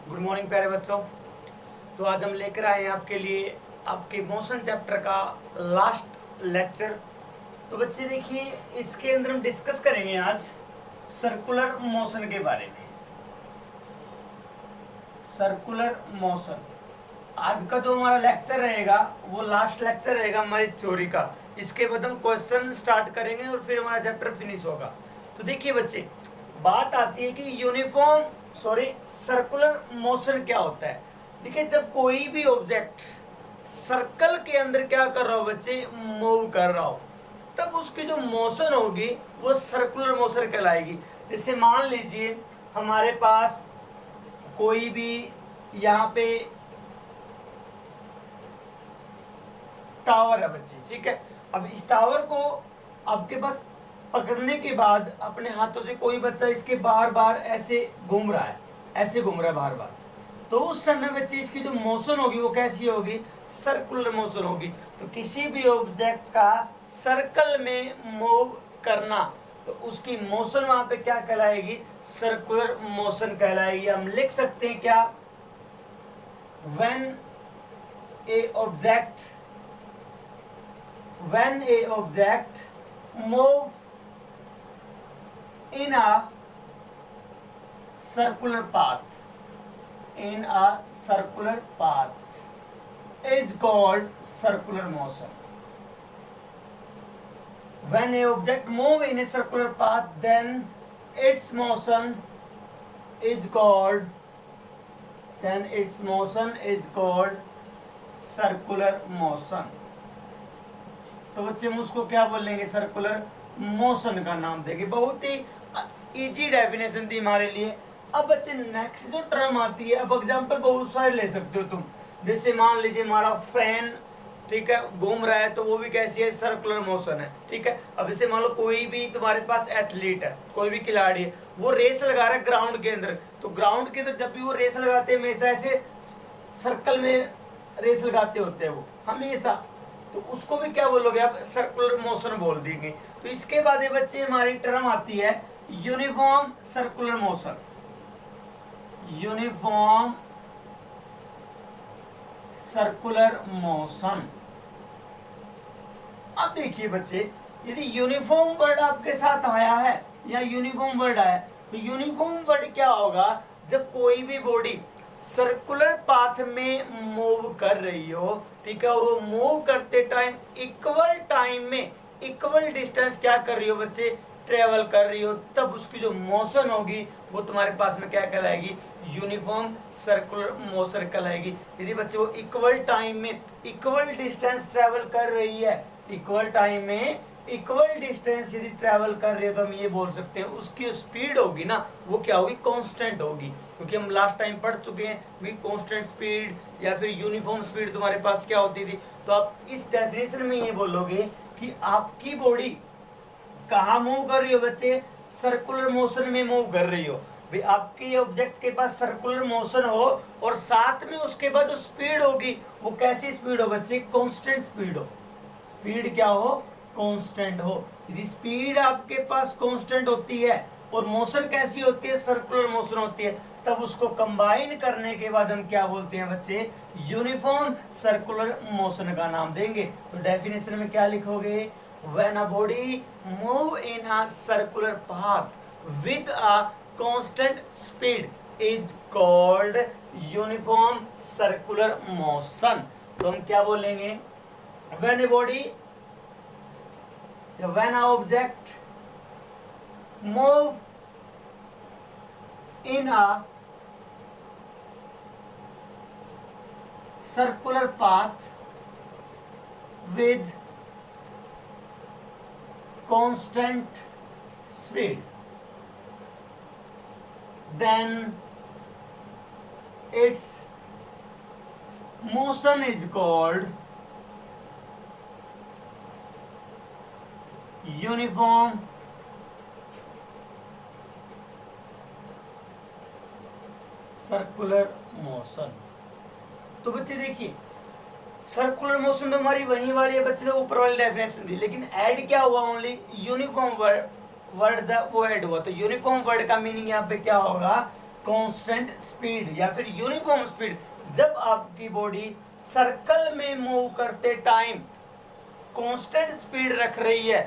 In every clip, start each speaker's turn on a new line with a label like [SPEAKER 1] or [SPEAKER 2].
[SPEAKER 1] Good morning प्यारे बच्चों। तो आज हम लेकर आए हैं आपके लिए आपके मोशन चैप्टर का लास्ट लेक्चर। तो बच्चे देखिए, इसके अंदर हम डिस्कस करेंगे आज सर्कुलर मोशन के बारे में। सर्कुलर मोशन आज का जो हमारा लेक्चर रहेगा वो लास्ट लेक्चर रहेगा हमारी थ्योरी का। इसके बाद हम क्वेश्चन स्टार्ट करेंगे और फिर हमारा चैप्टर फिनिश होगा। तो देखिए बच्चे, बात आती है कि सर्कुलर मोशन क्या होता है। देखिए, जब कोई भी ऑब्जेक्ट सर्कल के अंदर क्या कर रहा हो बच्चे, मूव कर रहा हो, तब उसकी जो मोशन होगी वो सर्कुलर मोशन कहलाएगी। जैसे मान लीजिए हमारे पास कोई भी यहाँ पे टावर है बच्चे, ठीक है। अब इस टावर को आपके पास पकड़ने के बाद अपने हाथों से कोई बच्चा इसके बार बार ऐसे घूम रहा है, ऐसे घूम रहा है बार बार, तो उस समय बच्चे इसकी जो मोशन होगी वो कैसी होगी, सर्कुलर मोशन होगी। तो किसी भी ऑब्जेक्ट का सर्कल में मूव करना, तो उसकी मोशन वहां पे क्या कहलाएगी, सर्कुलर मोशन कहलाएगी। हम लिख सकते हैं क्या, when A object move in a circular path is called circular motion. When a object move in a circular path, then its motion is called circular motion. तो बच्चे हम उसको क्या बोलेंगे, सर्कुलर मोशन का नाम देंगे। बहुत ही इजी डेफिनेशन थी हमारे लिए। अब बच्चे नेक्स्ट जो टर्म आती है, अब एग्जांपल बहुत सारे ले सकते हो तुम। जैसे मान लीजिए हमारा फैन, ठीक है, घूम रहा है, तो वो भी कैसी है, सर्कुलर मोशन है, ठीक है। अब जैसे मान लो कोई भी तुम्हारे पास एथलीट है, कोई भी खिलाड़ी है, वो रेस लगा रहा है ग्राउंड के अंदर, तो ग्राउंड के अंदर जब भी वो रेस लगाते हैं हमेशा ऐसे सर्कल में रेस लगाते होते हैं वो हमेशा, तो उसको भी क्या बोलोगे आप, सर्कुलर मोशन बोल देंगे। तो इसके बाद ये बच्चे हमारी टर्म आती है uniform circular motion. Uniform circular motion. अब देखिए बच्चे, यदि यूनिफॉर्म वर्ड आपके साथ आया है या यूनिफॉर्म वर्ड आया, तो यूनिफॉर्म वर्ड क्या होगा, जब कोई भी बॉडी सर्कुलर पाथ में मूव कर रही हो, ठीक है, और वो मूव करते टाइम इक्वल टाइम में इक्वल डिस्टेंस क्या कर रही हो बच्चे, ट्रेवल कर रही हो, तब उसकी जो मोशन होगी वो तुम्हारे पास में क्या कहलाएगी, यूनिफॉर्म सर्कुलर मोशन कहलाएगी। यदि बच्चे वो इक्वल टाइम में इक्वल डिस्टेंस ट्रेवल कर रही है, इक्वल टाइम में इक्वल डिस्टेंस यदि ट्रेवल कर रही है, तो हम ये बोल सकते हैं उसकी स्पीड होगी ना, वो क्या होगी, कांस्टेंट होगी। क्योंकि हम लास्ट टाइम पढ़ चुके हैं भी कांस्टेंट स्पीड या फिर यूनिफॉर्म स्पीड तुम्हारे पास क्या होती थी। तो आप इस डेफिनेशन में ये बोलोगे कि आपकी बॉडी कहाँ मूव कर रही हो बच्चे, सर्कुलर मोशन में मूव कर रही हो। भाई आपके ऑब्जेक्ट के पास सर्कुलर मोशन हो और साथ में उसके बाद जो स्पीड होगी वो कैसी स्पीड हो बच्चे, कांस्टेंट स्पीड हो। स्पीड क्या हो, कांस्टेंट हो। यदि स्पीड आपके पास कांस्टेंट होती है और मोशन कैसी होती है, सर्कुलर मोशन होती है, तब उसको कंबाइन करने के बाद हम क्या बोलते हैं बच्चे, यूनिफॉर्म सर्कुलर मोशन का नाम देंगे। तो डेफिनेशन में क्या लिखोगे, when a body move in a circular path with a constant speed is called uniform circular motion. तो हम क्या बोलेंगे, when a body, when an object move in a circular path with constant speed, then its motion is called uniform circular motion. तो बच्चे देखिए, circular motion तो हमारी वही वाली है बच्चे, तो ऊपर वाली डेफिनेशन थी, लेकिन ऐड क्या हुआ, ओनली यूनिफॉर्म वर्ड वो ऐड हुआ। तो यूनिफॉर्म वर्ड का मीनिंग यहाँ पे क्या होगा, कांस्टेंट स्पीड या फिर यूनिफॉर्म स्पीड, जब आपकी बॉडी सर्कल में मूव करते टाइम कांस्टेंट स्पीड रख रही है,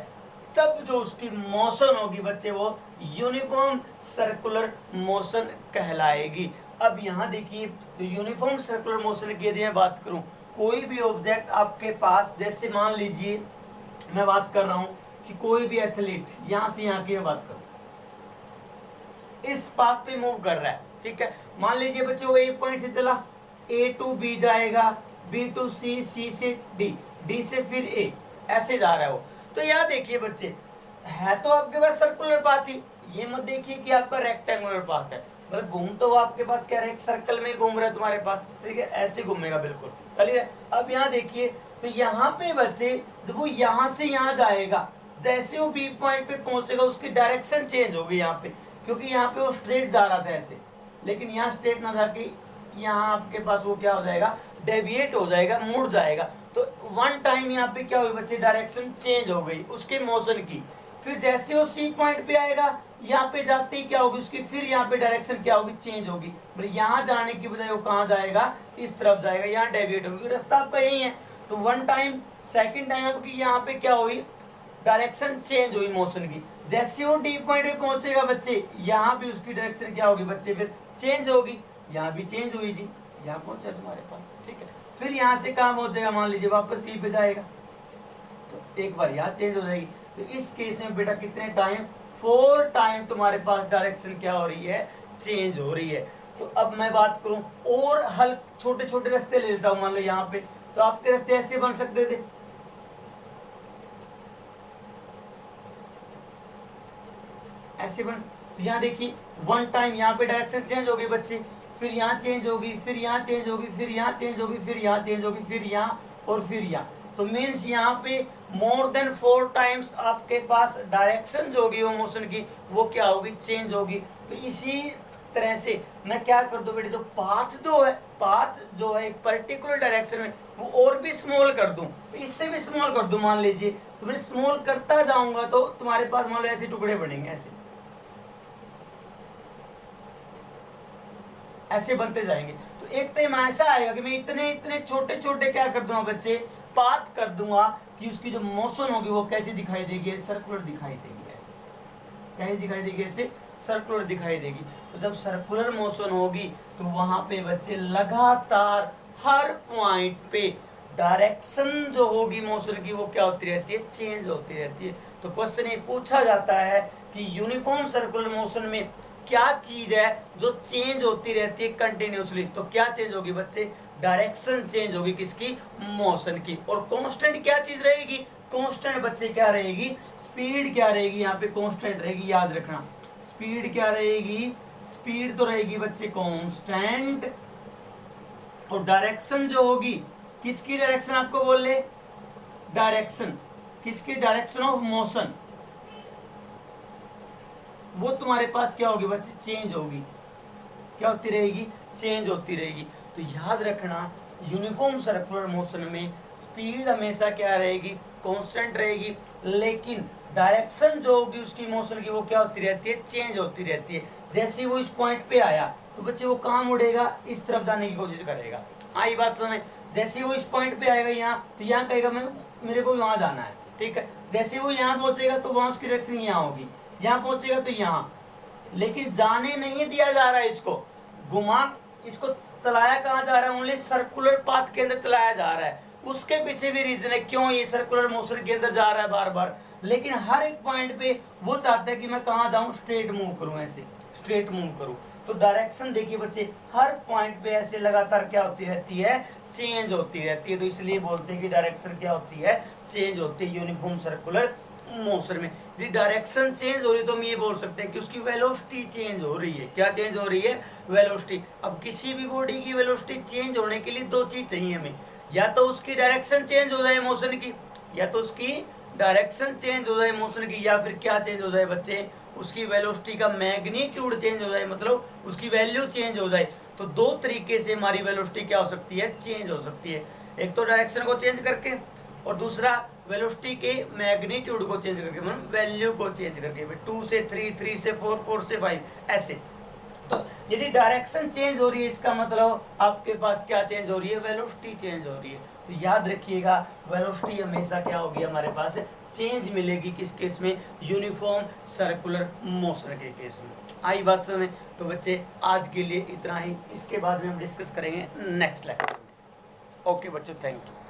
[SPEAKER 1] तब जो उसकी मोशन होगी बच्चे वो यूनिफॉर्म सर्कुलर मोशन कहलाएगी। अब यहाँ देखिए, तो यूनिफॉर्म सर्कुलर मोशन की यदि मैं बात करूं, कोई भी ऑब्जेक्ट आपके पास, जैसे मान लीजिए मैं बात कर रहा हूं कि कोई भी एथलीट यहां से यहां की मैं बात करूं, इस पाथ पे मूव कर रहा है, ठीक है। मान लीजिए बच्चे वो एक पॉइंट से चला, ए टू बी जाएगा, बी टू सी, सी से डी, डी से फिर ए, ऐसे जा रहा है वो। तो यहाँ देखिए बच्चे, है तो आपके पास सर्कुलर पाथ ही, ये मत देखिए कि आपका रेक्टेंगुलर पाथ है, मतलब घूम तो वो आपके पास क्या है, एक सर्कल में घूम रहा है तुम्हारे पास, ठीक है, ऐसे घूमेगा बिल्कुल, क्लियर है। अब यहाँ देखिए, तो यहाँ पे बच्चे जब वो यहाँ से यहाँ जाएगा, जैसे वो बी पॉइंट पे पहुंचेगा उसकी डायरेक्शन चेंज होगी यहाँ पे, क्योंकि यहाँ पे वो स्ट्रेट जा रहा था ऐसे, लेकिन यहाँ स्ट्रेट ना जाके यहाँ आपके पास वो क्या हो जाएगा, डेविएट हो जाएगा, मुड़ जाएगा। तो वन टाइम यहाँ पे क्या हुई बच्चे, डायरेक्शन चेंज हो गई उसके मोशन की। फिर जैसे वो सी पॉइंट पे आएगा, यहाँ पे जाते ही क्या होगी उसकी, फिर यहाँ पे डायरेक्शन क्या होगी, चेंज होगी, मतलब यहाँ जाने की बजाय वो कहाँ जाएगा, इस तरफ जाएगा, यहाँ डेविएट होगी, रास्ता आपका यही है। तो वन टाइम, सेकंड टाइम आपकी यहाँ पे क्या हुई, डायरेक्शन चेंज हुई मोशन की। जैसे वो डी पॉइंट पे पहुंचेगा बच्चे, यहाँ भी उसकी डायरेक्शन क्या होगी बच्चे, फिर चेंज होगी, यहाँ भी चेंज हुई जी, यहाँ पहुंचा तुम्हारे पास, ठीक है। फिर यहाँ से काम हो जाएगा, मान लीजिए वापस बी पे जाएगा, तो एक बार यहाँ चेंज हो जाएगी। तो इस केस में बेटा कितने टाइम, 4 टाइम तुम्हारे पास डायरेक्शन क्या हो रही है, चेंज हो रही है। तो अब मैं बात करूं और हल छोटे छोटे रास्ते ले लेता हूं, मान लो यहाँ पे, तो आपके रास्ते ऐसे बन सकते थे, ऐसे बन, तो यहाँ देखिए वन टाइम यहाँ पे डायरेक्शन चेंज होगी बच्चे, फिर यहाँ चेंज होगी, फिर यहाँ चेंज होगी, फिर यहाँ चेंज होगी, फिर यहाँ चेंज होगी, फिर यहाँ और फिर यहाँ। तो मीन्स यहाँ पे मोर देन 4 टाइम्स आपके पास डायरेक्शन जो होगी वो मोशन की वो क्या होगी, चेंज होगी। तो इसी तरह से मैं क्या कर दूं बेटे, जो पाथ दो है, पाथ जो है एक पर्टिकुलर डायरेक्शन में, वो और भी स्मॉल कर दूं, इससे भी स्मॉल कर दूं, मान लीजिए, तो मैं स्मॉल करता जाऊंगा तो तुम्हारे पास मान लो ऐसे टुकड़े बनेंगे, ऐसे ऐसे बनते जाएंगे। तो एक टाइम ऐसा आएगा कि मैं इतने इतने छोटे छोटे क्या कर दूंगा बच्चे, पाथ कर दूंगा कि उसकी जो मोशन होगी वो कैसी दिखाई देगी, सर्कुलर दिखाई देगी, ऐसे कैसे दिखाई देगी, ऐसे सर्कुलर दिखाई देगी। तो जब सर्कुलर मोशन होगी तो वहां पे बच्चे लगातार हर पॉइंट पे डायरेक्शन जो होगी मोशन की वो क्या होती रहती है, चेंज होती रहती है। तो क्वेश्चन ये पूछा जाता है कि यूनिफॉर्म सर्कुलर मोशन में क्या चीज है जो चेंज होती रहती है कंटिन्यूसली, तो क्या चेंज होगी बच्चे, डायरेक्शन चेंज होगी किसकी, मोशन की। और कांस्टेंट क्या चीज रहेगी, कांस्टेंट बच्चे क्या रहेगी, स्पीड क्या रहेगी, यहाँ पे कांस्टेंट रहेगी, याद रखना, स्पीड क्या रहेगी, स्पीड तो रहेगी बच्चे कांस्टेंट, और डायरेक्शन जो होगी, किसकी डायरेक्शन आपको बोल ले, डायरेक्शन किसकी, डायरेक्शन ऑफ मोशन, वो तुम्हारे पास क्या होगी बच्चे, चेंज होगी, क्या होती रहेगी, चेंज होती रहेगी। तो याद रखना यूनिफॉर्म सर्कुलर मोशन में स्पीड हमेशा क्या रहेगी, कांस्टेंट रहेगी, लेकिन डायरेक्शन जो होगी उसकी मोशन की वो क्या होती रहती है, चेंज होती रहती है। जैसे वो इस पॉइंट पे आया तो बच्चे वो कहाँ मुड़ेगा, इस तरफ जाने की कोशिश करेगा, आई बात समझ। जैसे वो इस पॉइंट पे आएगा यहाँ, तो यहाँ कहेगा मैं, मेरे को वहां जाना है, ठीक है। जैसे वो यहाँ पहुंचेगा तो वहां उसकी डायरेक्शन यहाँ होगी, यहाँ पहुंचेगा तो यहाँ, लेकिन जाने नहीं दिया जा रहा है इसको, घुमा, इसको चलाया कहाँ जा रहा है, ओनली सर्कुलर पाथ के अंदर चलाया जा रहा है। उसके पीछे भी रीजन है क्यों ये सर्कुलर मोशन के अंदर जा रहा है बार बार, लेकिन हर एक पॉइंट पे वो चाहता है कि मैं कहाँ जाऊं, स्ट्रेट मूव करूं, ऐसे स्ट्रेट मूव करूं। तो डायरेक्शन देखिए बच्चे हर पॉइंट पे ऐसे लगातार क्या होती रहती है, चेंज होती रहती है। तो इसलिए बोलते हैं कि डायरेक्शन क्या होती है, चेंज होती है यूनिफॉर्म सर्कुलर मोशन में। यदि डायरेक्शन चेंज हो रही है तो हम ये बोल सकते हैं कि उसकी वेलोसिटी चेंज हो रही है। क्या चेंज हो रही है, वेलोसिटी। अब किसी भी बॉडी की वेलोसिटी चेंज होने के लिए दो चीज चाहिए हमें, या तो उसकी डायरेक्शन चेंज हो जाए मोशन की, या तो उसकी डायरेक्शन चेंज हो जाए मोशन की, या फिर क्या चेंज हो जाए बच्चे, उसकी वेलोसिटी का मैग्नीट्यूड चेंज हो जाए, मतलब उसकी वैल्यू चेंज हो जाए। तो दो तरीके से हमारी वेलोसिटी क्या हो सकती है, चेंज हो सकती है। एक तो डायरेक्शन को चेंज करके, और दूसरा वेलोसिटी के मैग्नीट्यूड को चेंज करके, मतलब वैल्यू को चेंज करके, 2 से 3, 3 से 4, 4 से 5, ऐसे तो यदि डायरेक्शन चेंज हो रही है, इसका मतलब आपके पास क्या चेंज हो रही है, वेलोसिटी चेंज हो रही है। तो याद रखिएगा वेलोसिटी हमेशा क्या होगी हमारे पास, चेंज मिलेगी किस केस में, यूनिफॉर्म सर्कुलर मोशन के केस में। आई बात समझ? तो बच्चे आज के लिए इतना ही, इसके बाद में हम डिस्कस करेंगे नेक्स्ट लेक्चर में। ओके बच्चों, थैंक यू।